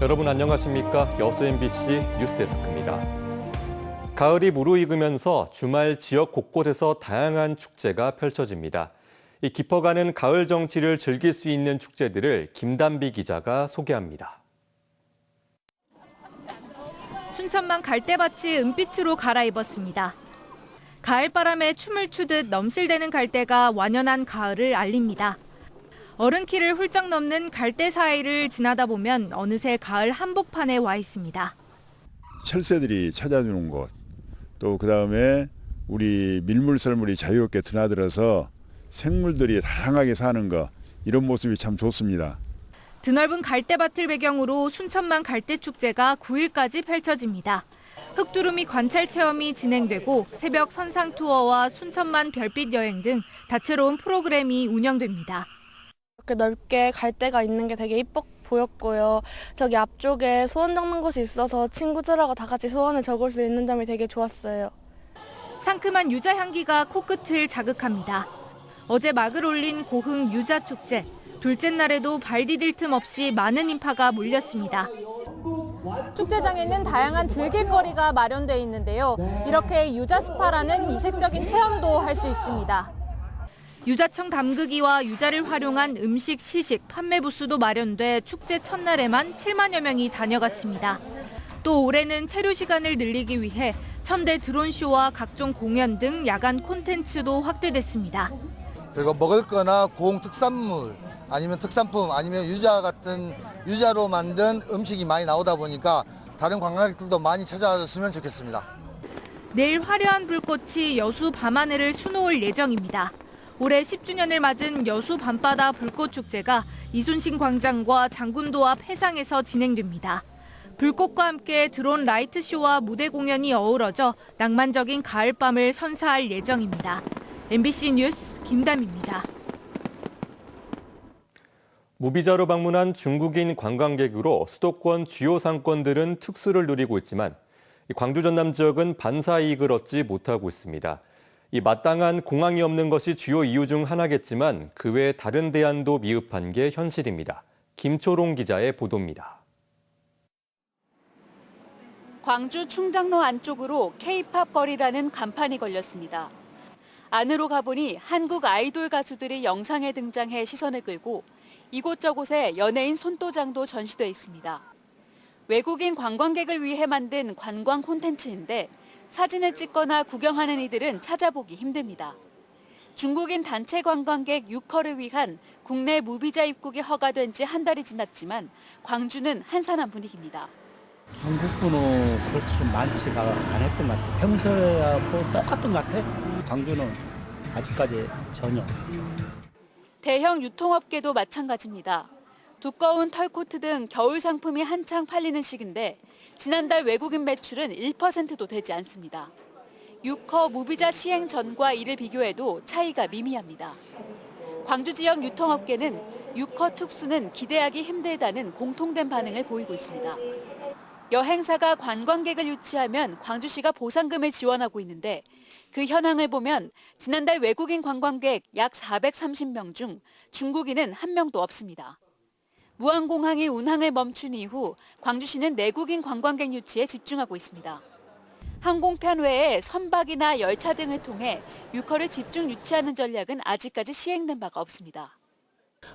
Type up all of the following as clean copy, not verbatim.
여러분 안녕하십니까? 여수 MBC 뉴스데스크입니다. 가을이 무르익으면서 주말 지역 곳곳에서 다양한 축제가 펼쳐집니다. 이 깊어가는 가을 정취를 즐길 수 있는 축제들을 김단비 기자가 소개합니다. 순천만 갈대밭이 은빛으로 갈아입었습니다. 가을바람에 춤을 추듯 넘실대는 갈대가 완연한 가을을 알립니다. 어른키를 훌쩍 넘는 갈대 사이를 지나다 보면 어느새 가을 한복판에 와 있습니다. 철새들이 찾아주는 곳, 또 그다음에 우리 밀물썰물이 자유롭게 드나들어서 생물들이 다양하게 사는 거, 이런 모습이 참 좋습니다. 드넓은 갈대밭을 배경으로 순천만 갈대축제가 9일까지 펼쳐집니다. 흙두루미 관찰 체험이 진행되고 새벽 선상 투어와 순천만 별빛 여행 등 다채로운 프로그램이 운영됩니다. 이렇게 넓게 갈대가 있는 게 되게 이뻐 보였고요. 저기 앞쪽에 소원 적는 곳이 있어서 친구들하고 다 같이 소원을 적을 수 있는 점이 되게 좋았어요. 상큼한 유자 향기가 코끝을 자극합니다. 어제 막을 올린 고흥 유자축제. 둘째 날에도 발 디딜 틈 없이 많은 인파가 몰렸습니다. 축제장에는 다양한 즐길거리가 마련돼 있는데요. 이렇게 유자 스파라는 이색적인 체험도 할 수 있습니다. 유자청 담그기와 유자를 활용한 음식, 시식, 판매 부스도 마련돼 축제 첫날에만 7만여 명이 다녀갔습니다. 또 올해는 체류 시간을 늘리기 위해 천대 드론쇼와 각종 공연 등 야간 콘텐츠도 확대됐습니다. 그리고 먹을 거나 고흥 특산물 아니면 특산품 아니면 유자 같은 유자로 만든 음식이 많이 나오다 보니까 다른 관광객들도 많이 찾아왔으면 좋겠습니다. 내일 화려한 불꽃이 여수 밤하늘을 수놓을 예정입니다. 올해 10주년을 맞은 여수 밤바다 불꽃축제가 이순신 광장과 장군도 앞 해상에서 진행됩니다. 불꽃과 함께 드론 라이트쇼와 무대 공연이 어우러져 낭만적인 가을밤을 선사할 예정입니다. MBC 뉴스 김담입니다. 무비자로 방문한 중국인 관광객으로 수도권 주요 상권들은 특수를 누리고 있지만 광주 전남 지역은 반사 이익을 얻지 못하고 있습니다. 이 마땅한 공항이 없는 것이 주요 이유 중 하나겠지만 그 외 다른 대안도 미흡한 게 현실입니다. 김초롱 기자의 보도입니다. 광주 충장로 안쪽으로 K-팝 거리라는 간판이 걸렸습니다. 안으로 가보니 한국 아이돌 가수들이 영상에 등장해 시선을 끌고 이곳저곳에 연예인 손도장도 전시돼 있습니다. 외국인 관광객을 위해 만든 관광 콘텐츠인데 사진을 찍거나 구경하는 이들은 찾아보기 힘듭니다. 중국인 단체 관광객 6허를 위한 국내 무비자 입국이 허가된 지 한 달이 지났지만 광주는 한산한 분위기입니다. 중국분은 그렇게 많지가 않았던 것 같아요. 평소에야 뭐 똑같은 것 같아요. 광주는 아직까지 전혀. 대형 유통업계도 마찬가지입니다. 두꺼운 털코트 등 겨울 상품이 한창 팔리는 시기인데 지난달 외국인 매출은 1%도 되지 않습니다. 6허 무비자 시행 전과 이를 비교해도 차이가 미미합니다. 광주 지역 유통업계는 6허 특수는 기대하기 힘들다는 공통된 반응을 보이고 있습니다. 여행사가 관광객을 유치하면 광주시가 보상금을 지원하고 있는데 그 현황을 보면 지난달 외국인 관광객 약 430명 중 중국인은 한 명도 없습니다. 무안공항이 운항을 멈춘 이후 광주시는 내국인 관광객 유치에 집중하고 있습니다. 항공편 외에 선박이나 열차 등을 통해 6허를 집중 유치하는 전략은 아직까지 시행된 바가 없습니다.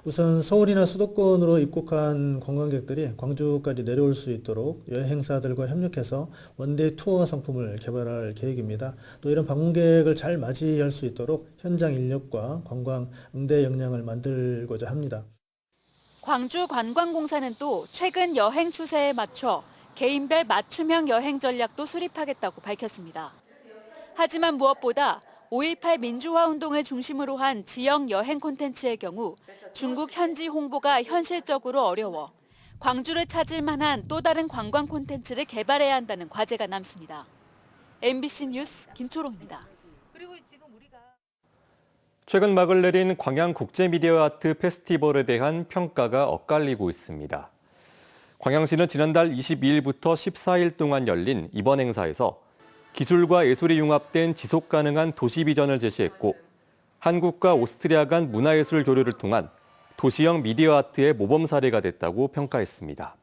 우선 서울이나 수도권으로 입국한 관광객들이 광주까지 내려올 수 있도록 여행사들과 협력해서 원데이 투어 상품을 개발할 계획입니다. 또 이런 방문객을 잘 맞이할 수 있도록 현장 인력과 관광 응대 역량을 만들고자 합니다. 광주관광공사는 또 최근 여행 추세에 맞춰 개인별 맞춤형 여행 전략도 수립하겠다고 밝혔습니다. 하지만 무엇보다 5.18 민주화 운동을 중심으로 한 지역 여행 콘텐츠의 경우 중국 현지 홍보가 현실적으로 어려워 광주를 찾을 만한 또 다른 관광 콘텐츠를 개발해야 한다는 과제가 남습니다. MBC 뉴스 김초롱입니다. 최근 막을 내린 광양국제미디어아트 페스티벌에 대한 평가가 엇갈리고 있습니다. 광양시는 지난달 22일부터 14일 동안 열린 이번 행사에서 기술과 예술이 융합된 지속가능한 도시 비전을 제시했고 한국과 오스트리아 간 문화예술 교류를 통한 도시형 미디어 아트의 모범 사례가 됐다고 평가했습니다.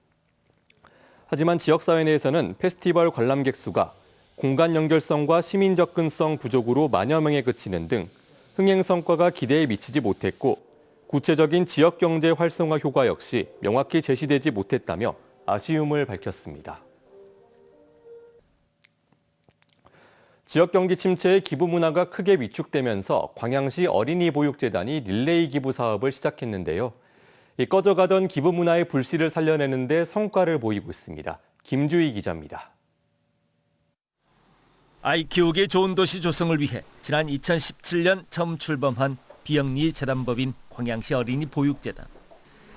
하지만 지역사회 내에서는 페스티벌 관람객 수가 공간 연결성과 시민 접근성 부족으로 만여 명에 그치는 등 흥행 성과가 기대에 미치지 못했고 구체적인 지역 경제 활성화 효과 역시 명확히 제시되지 못했다며 아쉬움을 밝혔습니다. 지역 경기 침체에 기부 문화가 크게 위축되면서 광양시 어린이 보육재단이 릴레이 기부 사업을 시작했는데요. 이 꺼져가던 기부 문화의 불씨를 살려내는 데 성과를 보이고 있습니다. 김주희 기자입니다. 아이 키우기 좋은 도시 조성을 위해 지난 2017년 처음 출범한 비영리 재단법인 광양시 어린이 보육재단.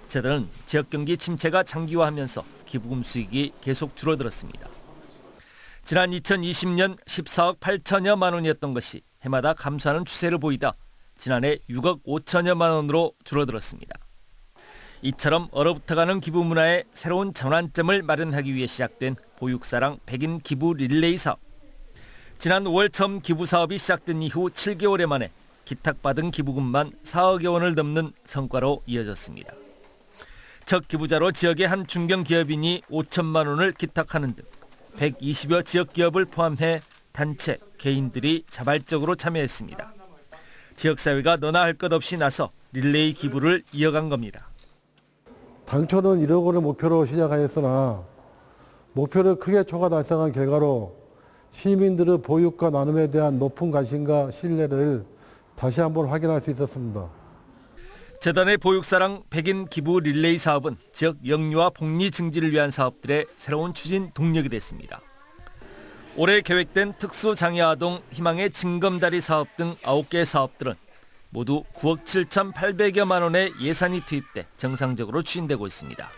재단은 지역 경기 침체가 장기화하면서 기부금 수익이 계속 줄어들었습니다. 지난 2020년 14억 8천여만 원이었던 것이 해마다 감소하는 추세를 보이다 지난해 6억 5천여만 원으로 줄어들었습니다. 이처럼 얼어붙어가는 기부 문화에 새로운 전환점을 마련하기 위해 시작된 보육사랑 백인 기부 릴레이 사업. 지난 5월 처음 기부 사업이 시작된 이후 7개월여 만에 기탁받은 기부금만 4억여 원을 넘는 성과로 이어졌습니다. 첫 기부자로 지역의 한 중견기업인이 5천만 원을 기탁하는 등 120여 지역기업을 포함해 단체, 개인들이 자발적으로 참여했습니다. 지역사회가 너나 할 것 없이 나서 릴레이 기부를 이어간 겁니다. 당초는 1억 원을 목표로 시작하였으나 목표를 크게 초과 달성한 결과로 시민들의 보육과 나눔에 대한 높은 관심과 신뢰를 다시 한번 확인할 수 있었습니다. 재단의 보육사랑 백인 기부 릴레이 사업은 지역 영유아 복리 증진을 위한 사업들의 새로운 추진 동력이 됐습니다. 올해 계획된 특수장애아동 희망의 징검다리 사업 등 9개 사업들은 모두 9억 7,800여만 원의 예산이 투입돼 정상적으로 추진되고 있습니다.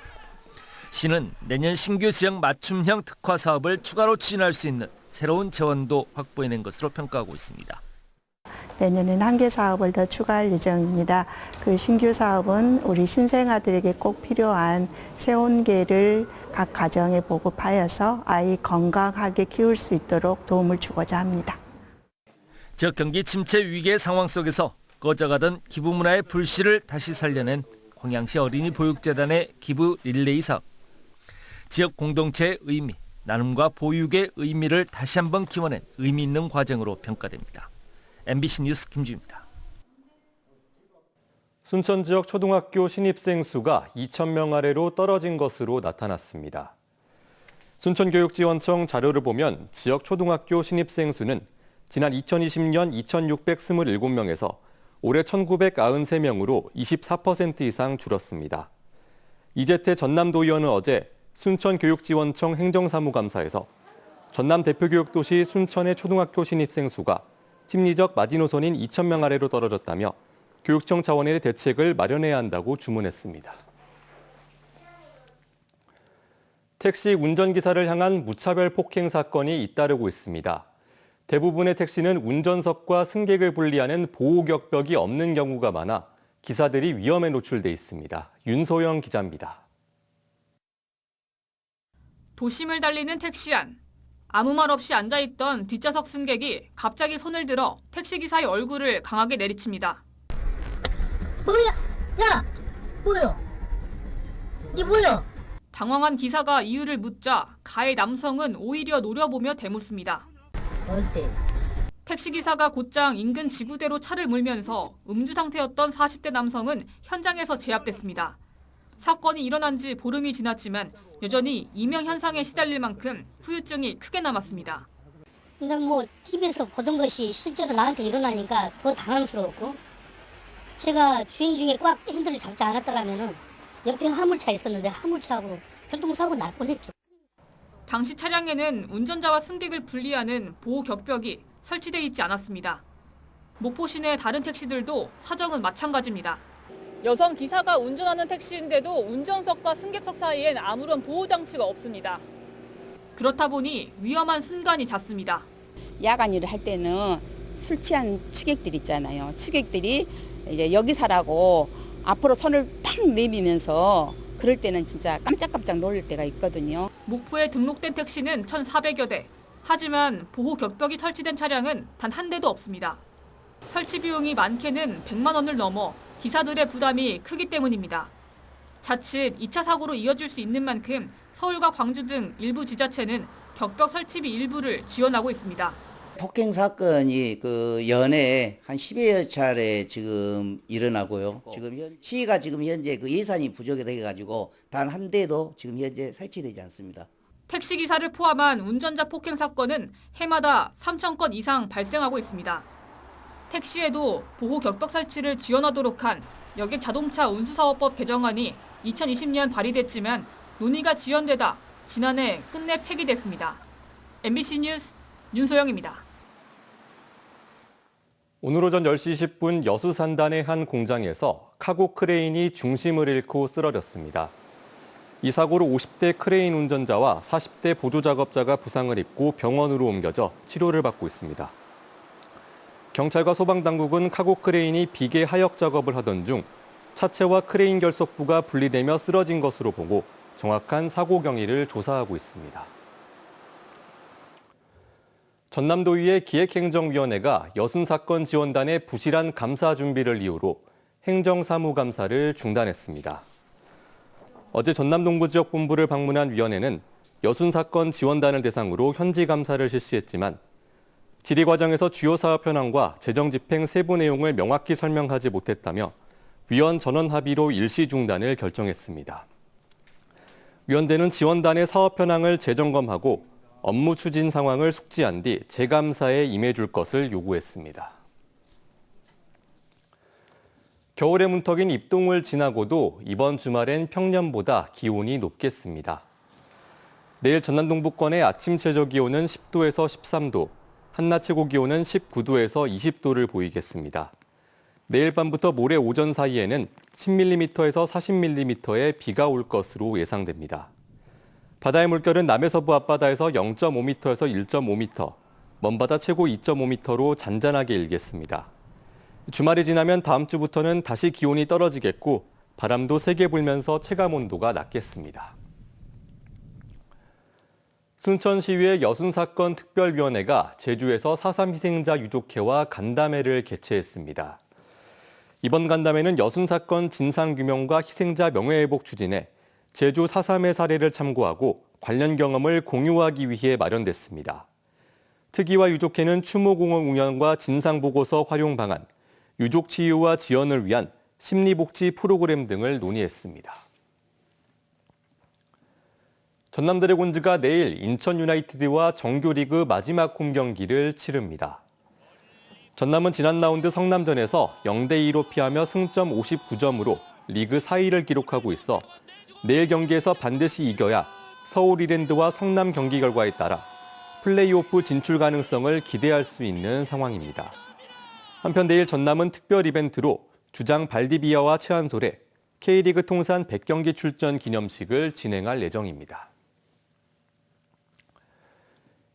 시는 내년 신규 지역 맞춤형 특화 사업을 추가로 추진할 수 있는 새로운 재원도 확보해낸 것으로 평가하고 있습니다. 내년엔 한 개 사업을 더 추가할 예정입니다. 그 신규 사업은 우리 신생아들에게 꼭 필요한 체온계를 각 가정에 보급하여서 아이 건강하게 키울 수 있도록 도움을 주고자 합니다. 지역 경기 침체 위기의 상황 속에서 꺼져가던 기부 문화의 불씨를 다시 살려낸 광양시 어린이 보육재단의 기부 릴레이 사업. 지역 공동체의 의미, 나눔과 보육의 의미를 다시 한번 키워낸 의미 있는 과정으로 평가됩니다. MBC 뉴스 김주입니다. 순천 지역 초등학교 신입생 수가 2,000명 아래로 떨어진 것으로 나타났습니다. 순천교육지원청 자료를 보면 지역 초등학교 신입생 수는 지난 2020년 2,627명에서 올해 1,993명으로 24% 이상 줄었습니다. 이재태 전남도의원은 어제 순천교육지원청 행정사무감사에서 전남 대표교육도시 순천의 초등학교 신입생 수가 심리적 마지노선인 2,000명 아래로 떨어졌다며 교육청 차원의 대책을 마련해야 한다고 주문했습니다. 택시 운전기사를 향한 무차별 폭행 사건이 잇따르고 있습니다. 대부분의 택시는 운전석과 승객을 분리하는 보호격벽이 없는 경우가 많아 기사들이 위험에 노출돼 있습니다. 윤소영 기자입니다. 도심을 달리는 택시 안. 아무 말 없이 앉아있던 뒷좌석 승객이 갑자기 손을 들어 택시기사의 얼굴을 강하게 내리칩니다. 뭐야? 야! 뭐야? 이게 뭐야? 당황한 기사가 이유를 묻자 가해 남성은 오히려 노려보며 대묻습니다. 뭔데? 택시기사가 곧장 인근 지구대로 차를 몰면서 음주 상태였던 40대 남성은 현장에서 제압됐습니다. 사건이 일어난 지 보름이 지났지만 여전히 이명 현상에 시달릴 만큼 후유증이 크게 남았습니다. 근데 뭐 TV에서 보던 것이 실제로 나한테 일어나니까 더 당황스러웠고, 제가 주행 중에 꽉 핸들을 잡지 않았더라면은 옆에 화물차 있었는데 화물차하고 교통사고 날 뻔했죠. 당시 차량에는 운전자와 승객을 분리하는 보호 격벽이 설치돼 있지 않았습니다. 목포 시내 다른 택시들도 사정은 마찬가지입니다. 여성 기사가 운전하는 택시인데도 운전석과 승객석 사이엔 아무런 보호 장치가 없습니다. 그렇다 보니 위험한 순간이 잦습니다. 야간 일을 할 때는 술 취한 취객들 있잖아요. 취객들이 이제 여기 사라고 앞으로 손을 팍 내밀면서 그럴 때는 진짜 깜짝깜짝 놀랄 때가 있거든요. 목포에 등록된 택시는 1,400여 대. 하지만 보호 격벽이 설치된 차량은 단 한 대도 없습니다. 설치 비용이 많게는 100만 원을 넘어 기사들의 부담이 크기 때문입니다. 자칫 2차 사고로 이어질 수 있는 만큼 서울과 광주 등 일부 지자체는 격벽 설치비 일부를 지원하고 있습니다. 폭행 사건이 연에 한 10여 차례 지금 일어나고요. 지금 시가 지금 현재 예산이 부족해 가지고 단 한 대도 지금 현재 설치되지 않습니다. 택시기사를 포함한 운전자 폭행 사건은 해마다 3,000건 이상 발생하고 있습니다. 택시에도 보호 격벽 설치를 지원하도록 한 여객 자동차 운수사업법 개정안이 2020년 발의됐지만 논의가 지연되다 지난해 끝내 폐기됐습니다. MBC 뉴스 윤소영입니다. 오늘 오전 10시 10분 여수산단의 한 공장에서 카고 크레인이 중심을 잃고 쓰러졌습니다. 이 사고로 50대 크레인 운전자와 40대 보조작업자가 부상을 입고 병원으로 옮겨져 치료를 받고 있습니다. 경찰과 소방당국은 카고 크레인이 비계 하역 작업을 하던 중 차체와 크레인 결석부가 분리되며 쓰러진 것으로 보고 정확한 사고 경위를 조사하고 있습니다. 전남도의회 기획행정위원회가 여순사건 지원단의 부실한 감사 준비를 이유로 행정사무감사를 중단했습니다. 어제 전남동부지역본부를 방문한 위원회는 여순사건 지원단을 대상으로 현지 감사를 실시했지만 질의 과정에서 주요 사업 현황과 재정 집행 세부 내용을 명확히 설명하지 못했다며 위원 전원 합의로 일시 중단을 결정했습니다. 위원회는 지원단의 사업 현황을 재점검하고 업무 추진 상황을 숙지한 뒤 재감사에 임해줄 것을 요구했습니다. 겨울의 문턱인 입동을 지나고도 이번 주말엔 평년보다 기온이 높겠습니다. 내일 전남 동부권의 아침 최저 기온은 10도에서 13도, 한낮 최고 기온은 19도에서 20도를 보이겠습니다. 내일 밤부터 모레 오전 사이에는 10mm에서 40mm의 비가 올 것으로 예상됩니다. 바다의 물결은 남해서부 앞바다에서 0.5m에서 1.5m, 먼바다 최고 2.5m로 잔잔하게 일겠습니다. 주말이 지나면 다음 주부터는 다시 기온이 떨어지겠고 바람도 세게 불면서 체감온도가 낮겠습니다. 순천시의회 여순사건 특별위원회가 제주에서 4.3 희생자 유족회와 간담회를 개최했습니다. 이번 간담회는 여순사건 진상규명과 희생자 명예회복 추진에 제주 4.3의 사례를 참고하고 관련 경험을 공유하기 위해 마련됐습니다. 특위와 유족회는 추모공원 운영과 진상보고서 활용 방안, 유족 치유와 지원을 위한 심리복지 프로그램 등을 논의했습니다. 전남 드래곤즈가 내일 인천 유나이티드와 정규리그 마지막 홈 경기를 치릅니다. 전남은 지난 라운드 성남전에서 0대2로 피하며 승점 59점으로 리그 4위를 기록하고 있어 내일 경기에서 반드시 이겨야 서울 이랜드와 성남 경기 결과에 따라 플레이오프 진출 가능성을 기대할 수 있는 상황입니다. 한편 내일 전남은 특별 이벤트로 주장 발디비아와 최한솔의 K리그 통산 100경기 출전 기념식을 진행할 예정입니다.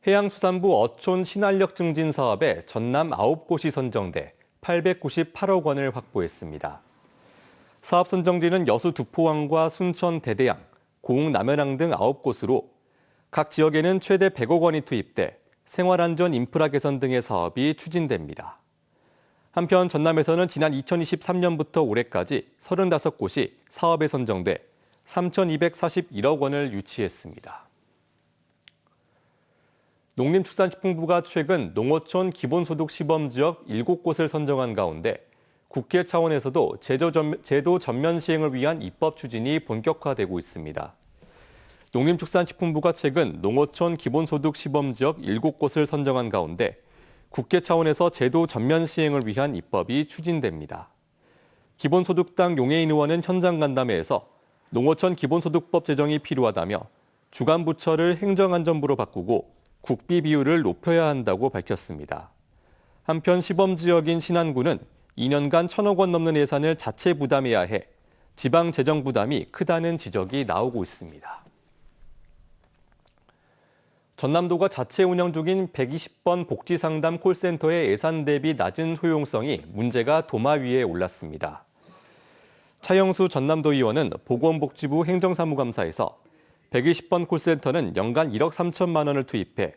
해양수산부 어촌 신활력 증진 사업에 전남 9곳이 선정돼 898억 원을 확보했습니다. 사업 선정지는 여수 두포항과 순천 대대양, 고흥 남해랑 등 9곳으로 각 지역에는 최대 100억 원이 투입돼 생활안전 인프라 개선 등의 사업이 추진됩니다. 한편 전남에서는 지난 2023년부터 올해까지 35곳이 사업에 선정돼 3,241억 원을 유치했습니다. 농림축산식품부가 최근 농어촌 기본소득 시범지역 7곳을 선정한 가운데 국회 차원에서도 제도 전면 시행을 위한 입법 추진이 본격화되고 있습니다. 농림축산식품부가 최근 농어촌 기본소득 시범지역 7곳을 선정한 가운데 국회 차원에서 제도 전면 시행을 위한 입법이 추진됩니다. 기본소득당 용해인 의원은 현장 간담회에서 농어촌 기본소득법 제정이 필요하다며 주관부처를 행정안전부로 바꾸고 국비 비율을 높여야 한다고 밝혔습니다. 한편 시범지역인 신안군은 2년간 1,000억 원 넘는 예산을 자체 부담해야 해 지방 재정 부담이 크다는 지적이 나오고 있습니다. 전남도가 자체 운영 중인 120번 복지상담 콜센터의 예산 대비 낮은 효용성이 문제가 도마 위에 올랐습니다. 차영수 전남도 의원은 보건복지부 행정사무감사에서 120번 콜센터는 연간 1억 3천만 원을 투입해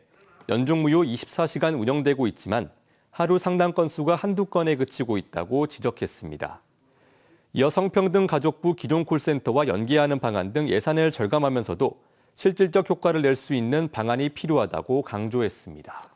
연중 무휴 24시간 운영되고 있지만 하루 상담 건수가 한두 건에 그치고 있다고 지적했습니다. 여성평등가족부 기존 콜센터와 연계하는 방안 등 예산을 절감하면서도 실질적 효과를 낼 수 있는 방안이 필요하다고 강조했습니다.